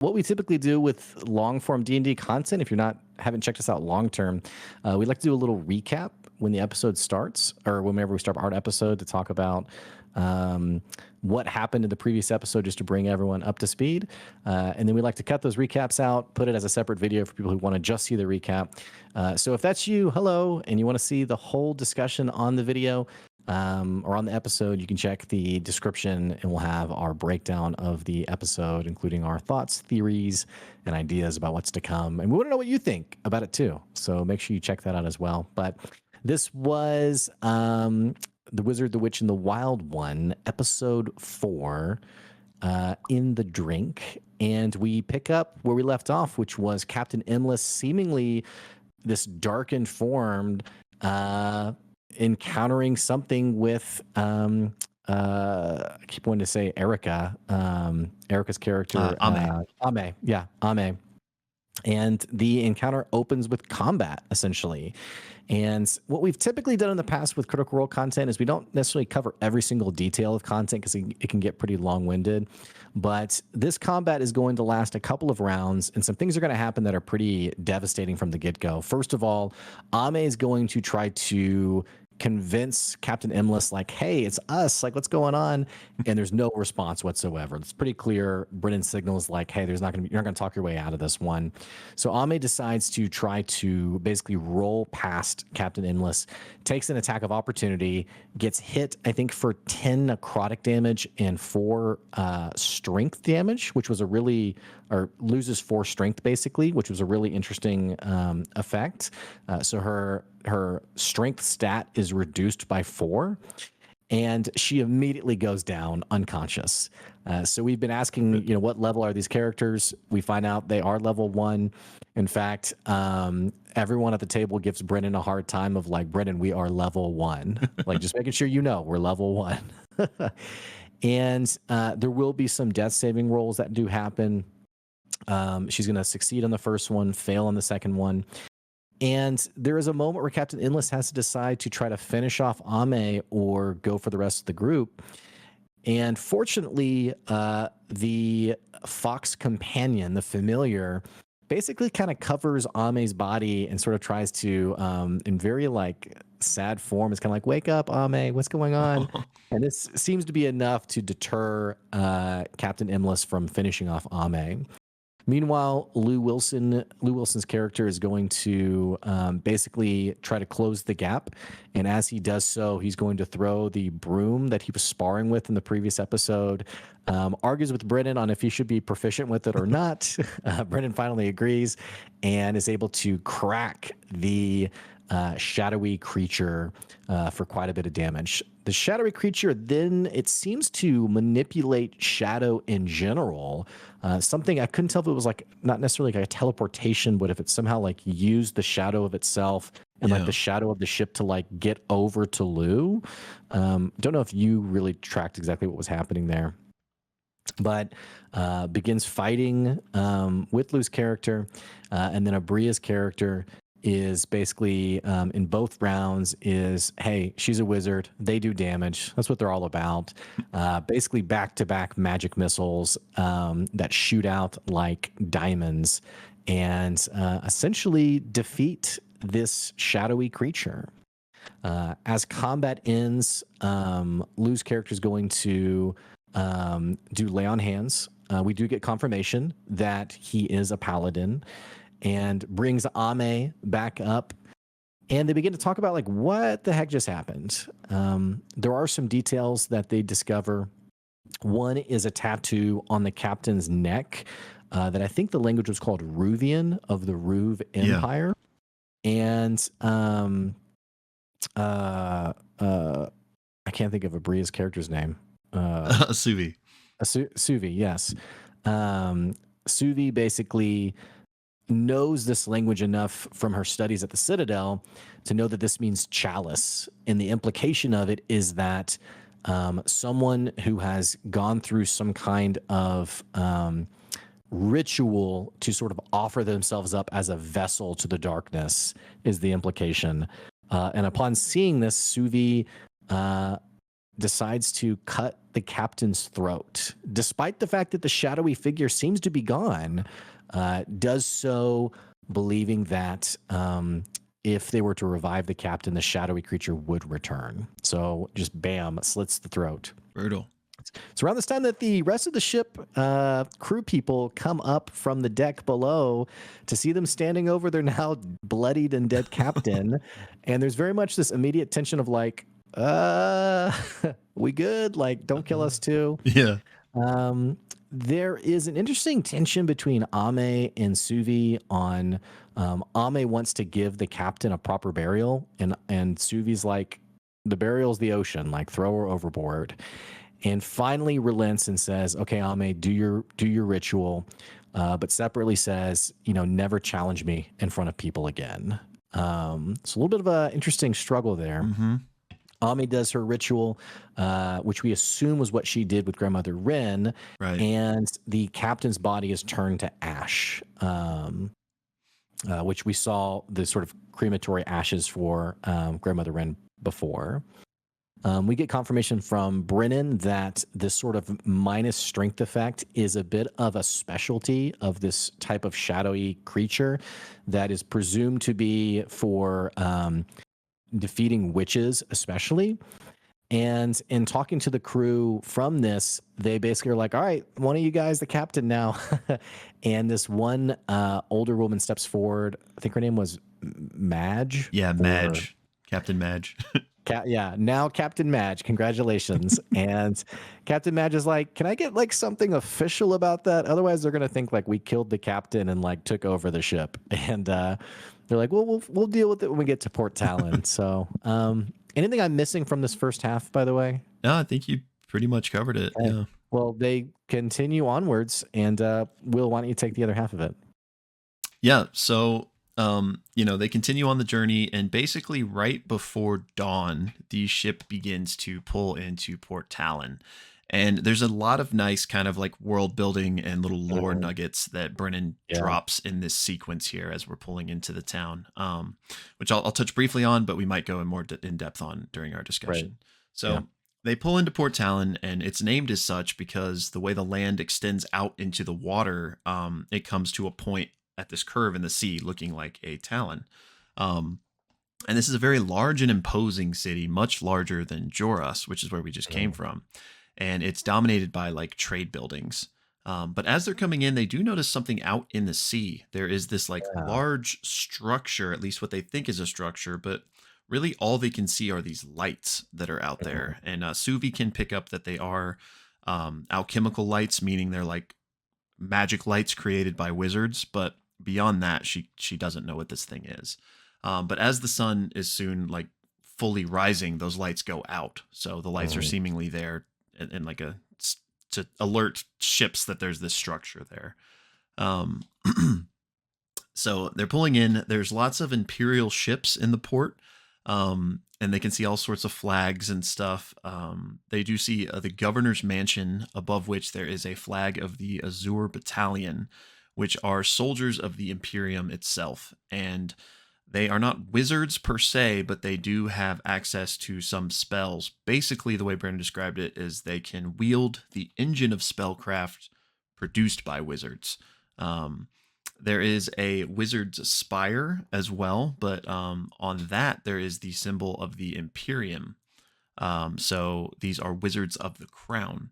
what we typically do with long form D&D content, if you're haven't checked us out long term, we like to do a little recap when the episode starts, or whenever we start our episode, to talk about what happened in the previous episode, just to bring everyone up to speed. And then we like to cut those recaps out, put it as a separate video for people who want to just see the recap. So if that's you, hello, and you want to see the whole discussion on the video, or on the episode, you can check the description and we'll have our breakdown of the episode, including our thoughts, theories, and ideas about what's to come. And we want to know what you think about it too. So make sure you check that out as well. But this was The Wizard, the Witch, and the Wild One, episode 4, In the Drink. And we pick up where we left off, which was Captain Imlis, seemingly this darkened form, encountering something with I keep wanting to say Erika, Erika's character, Ame. Yeah, Ame. And the encounter opens with combat, essentially. And what we've typically done in the past with Critical Role content is we don't necessarily cover every single detail of content because it can get pretty long-winded. But this combat is going to last a couple of rounds, and some things are going to happen that are pretty devastating from the get-go. First of all, Ame is going to try to convince Captain Imlis, like, hey, it's us, like, what's going on? And there's no response whatsoever. It's pretty clear. Brennan signals like, hey, you're not gonna talk your way out of this one. So Ame decides to try to basically roll past Captain Imlis, takes an attack of opportunity, gets hit, I think, for 10 necrotic damage and 4 strength damage, which was loses 4 strength basically, which was a really interesting effect. So her strength stat is reduced by 4, and she immediately goes down unconscious. So we've been asking, what level are these characters? We find out they are level 1. In fact, everyone at the table gives Brennan a hard time of like, Brennan, we are level 1. Like, just making sure we're level 1. And there will be some death saving rolls that do happen. She's going to succeed on the first one, fail on the second one. And there is a moment where Captain Imlis has to decide to try to finish off Ame or go for the rest of the group. And fortunately, the fox companion, the familiar, basically kind of covers Ame's body and sort of tries to, in very sad form, it's kind of like, wake up, Ame, what's going on? And this seems to be enough to deter Captain Imlis from finishing off Ame. Meanwhile, Lou Wilson's character is going to basically try to close the gap. And as he does so, he's going to throw the broom that he was sparring with in the previous episode, argues with Brennan on if he should be proficient with it or not. Brennan finally agrees and is able to crack the shadowy creature for quite a bit of damage. The shadowy creature then, it seems to manipulate shadow in general. Something I couldn't tell if it was not necessarily like a teleportation, but if it somehow used the shadow of itself and the shadow of the ship to get over to Lou. Don't know if you really tracked exactly what was happening there, but begins fighting with Lou's character, and then Aabria's character is basically in both rounds is, hey, she's a wizard, they do damage, that's what they're all about. Basically back-to-back magic missiles that shoot out like diamonds and essentially defeat this shadowy creature. As combat ends, Lou's character is going to do lay on hands. We do get confirmation that he is a paladin, and brings Ame back up, and they begin to talk about what the heck just happened. There are some details that they discover. One is a tattoo on the captain's neck that I think the language was called Ruvian, of the Ruv Empire. And I can't think of Aabria's character's name. Suvi. Suvi, yes. Suvi basically knows this language enough from her studies at the Citadel to know that this means chalice. And the implication of it is that someone who has gone through some kind of ritual to sort of offer themselves up as a vessel to the darkness is the implication. And upon seeing this, Suvi decides to cut the captain's throat, despite the fact that the shadowy figure seems to be gone. Does so believing that if they were to revive the captain, the shadowy creature would return. So just bam, slits the throat. Brutal. It's around this time that the rest of the ship crew people come up from the deck below to see them standing over their now bloodied and dead captain. And there's very much this immediate tension of like, we good? Like, don't kill us too. Yeah. There is an interesting tension between Ame and Suvi on Ame wants to give the captain a proper burial, and Suvi's like, the burial's the ocean, like throw her overboard. And finally relents and says, okay, Ame, do your ritual, but separately says, never challenge me in front of people again. It's a little bit of an interesting struggle there. Mm-hmm. Ame does her ritual, which we assume was what she did with Grandmother Rin, right. And the captain's body is turned to ash, which we saw the sort of crematory ashes for Grandmother Rin before. We get confirmation from Brennan that this sort of minus strength effect is a bit of a specialty of this type of shadowy creature that is presumed to be for defeating witches, especially. And in talking to the crew from this, they basically are like, all right, one of you guys, the captain now. And this one older woman steps forward. I think her name was Madge. Yeah, Madge. Captain Madge. Now Captain Madge. Congratulations. And Captain Madge is like, can I get like something official about that? Otherwise, they're going to think like we killed the captain and like took over the ship. And they're like, well, we'll deal with it when we get to Port Talon. So anything I'm missing from this first half, by the way? No, I think you pretty much covered it. Okay. Yeah. Well, they continue onwards. And Will, why don't you take the other half of it? Yeah. So they continue on the journey, and basically right before dawn, the ship begins to pull into Port Talon. And there's a lot of nice kind of like world building and little lore nuggets that Brennan drops in this sequence here as we're pulling into the town, which I'll touch briefly on, but we might go in more in depth on during our discussion. Right. So they pull into Port Talon, and it's named as such because the way the land extends out into the water, it comes to a point at this curve in the sea looking like a talon. And this is a very large and imposing city, much larger than Joras, which is where we just came from. And it's dominated by like trade buildings. But as they're coming in, they do notice something out in the sea. There is this like large structure, at least what they think is a structure, but really all they can see are these lights that are out there. And Suvi can pick up that they are alchemical lights, meaning they're like magic lights created by wizards, but beyond that, she doesn't know what this thing is. But as the sun is soon like fully rising, those lights go out. So the lights are seemingly there and like to alert ships that there's this structure there. So they're pulling in. There's lots of Imperial ships in the port, and they can see all sorts of flags and stuff. They do see the governor's mansion, above which there is a flag of the Azure Battalion, which are soldiers of the Imperium itself. And they are not wizards per se, but they do have access to some spells. Basically, the way Brandon described it is they can wield the engine of spellcraft produced by wizards. There is a wizard's spire as well, but on that there is the symbol of the Imperium. So these are wizards of the crown.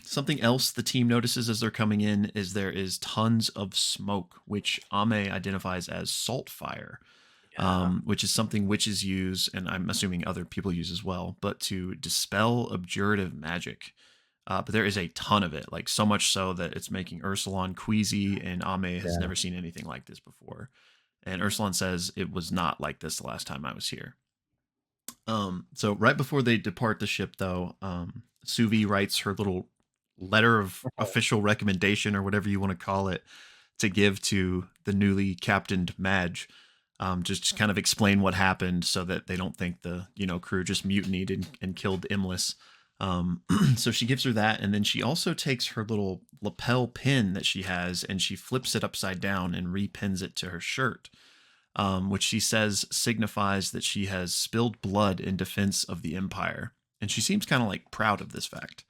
Something else the team notices as they're coming in is there is tons of smoke, which Ame identifies as salt fire, which is something witches use, and I'm assuming other people use as well, but to dispel abjurative magic. But there is a ton of it, like so much so that it's making Ursulon queasy, and Ame has never seen anything like this before. And Ursulon says it was not like this the last time I was here. So right before they depart the ship, though, Suvi writes her little letter of official recommendation, or whatever you want to call it, to give to the newly captained Madge. Just to kind of explain what happened so that they don't think the crew just mutinied and killed Imlis. So she gives her that, and then she also takes her little lapel pin that she has, and she flips it upside down and repins it to her shirt, which she says signifies that she has spilled blood in defense of the Empire. and she seems kind of like proud of this fact.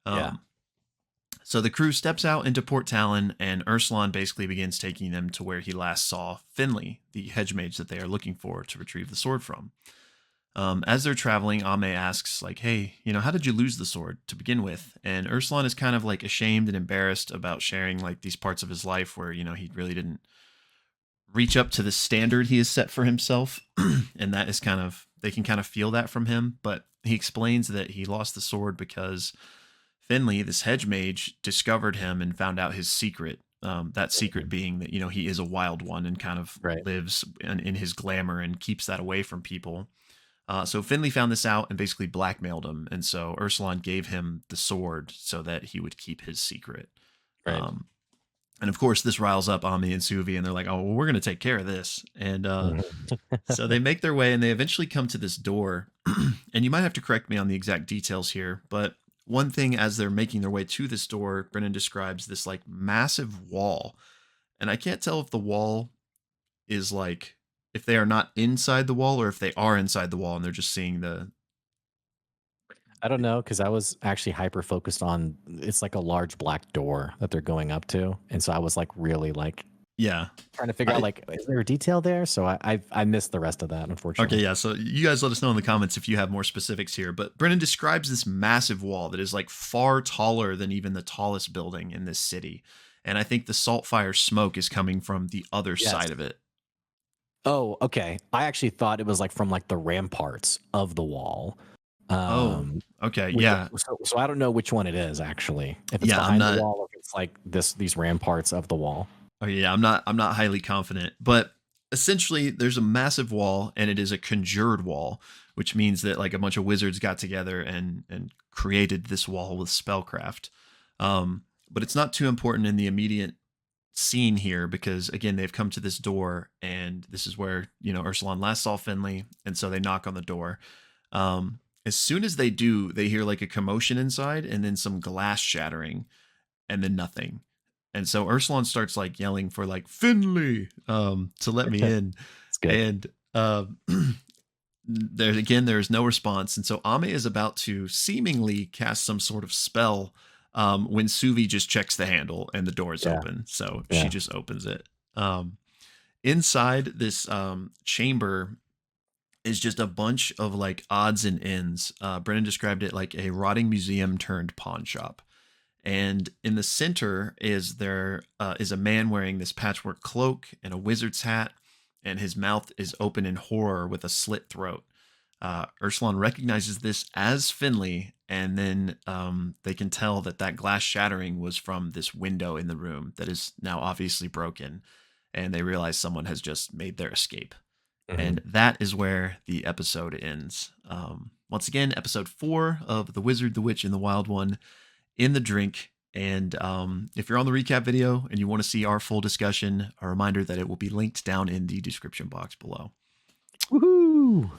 Yeah. Um, so the crew steps out into Port Talon, and Ursulon basically begins taking them to where he last saw Finley, the hedge mage that they are looking for to retrieve the sword from. As they're traveling, Ame asks, like, hey, how did you lose the sword to begin with? And Ursulon is kind of like ashamed and embarrassed about sharing like these parts of his life where, he really didn't reach up to the standard he has set for himself. And that is they can kind of feel that from him. But he explains that he lost the sword because Finley, this hedge mage, discovered him and found out his secret. That secret being that, he is a wild one and kind of Right. lives in his glamour and keeps that away from people. So Finley found this out and basically blackmailed him. And so Ursulon gave him the sword so that he would keep his secret. Right. And of course, this riles up Ami and Suvi, and they're like, oh, well, we're going to take care of this. And so they make their way, and they eventually come to this door. And you might have to correct me on the exact details here, but one thing as they're making their way to this door, Brennan describes this like massive wall. And I can't tell if the wall is like, if they are not inside the wall or if they are inside the wall and they're just seeing the... I don't know, because I was actually hyper focused on it's like a large black door that they're going up to, and so I was like really like Yeah. trying to figure out like, is there a detail there? So I missed the rest of that, unfortunately. Okay, yeah. So you guys let us know in the comments if you have more specifics here. But Brennan describes this massive wall that is like far taller than even the tallest building in this city. And I think the saltfire smoke is coming from the other side of it. Oh, okay. I actually thought it was like from like the ramparts of the wall. Okay, yeah. So I don't know which one it is actually. If it's behind the wall or if it's like these ramparts of the wall. Oh yeah, I'm not highly confident, but essentially there's a massive wall and it is a conjured wall, which means that like a bunch of wizards got together and created this wall with spellcraft. But it's not too important in the immediate scene here because again they've come to this door and this is where Ursulon last saw Finley, and so they knock on the door. As soon as they do, they hear like a commotion inside and then some glass shattering and then nothing. And so Ursulon starts like yelling for like Finley to let me in. It's good. And there's no response. And so Ame is about to seemingly cast some sort of spell when Suvi just checks the handle and the door is open. So she just opens it. Inside this chamber is just a bunch of like odds and ends. Brennan described it like a rotting museum turned pawn shop. And in the center is a man wearing this patchwork cloak and a wizard's hat, and his mouth is open in horror with a slit throat. Ursulon recognizes this as Finley, and then they can tell that glass shattering was from this window in the room that is now obviously broken, and they realize someone has just made their escape. Mm-hmm. And that is where the episode ends. Once again, episode 4 of The Wizard, the Witch, and the Wild One in the drink. And if you're on the recap video and you want to see our full discussion, a reminder that it will be linked down in the description box below. Woohoo!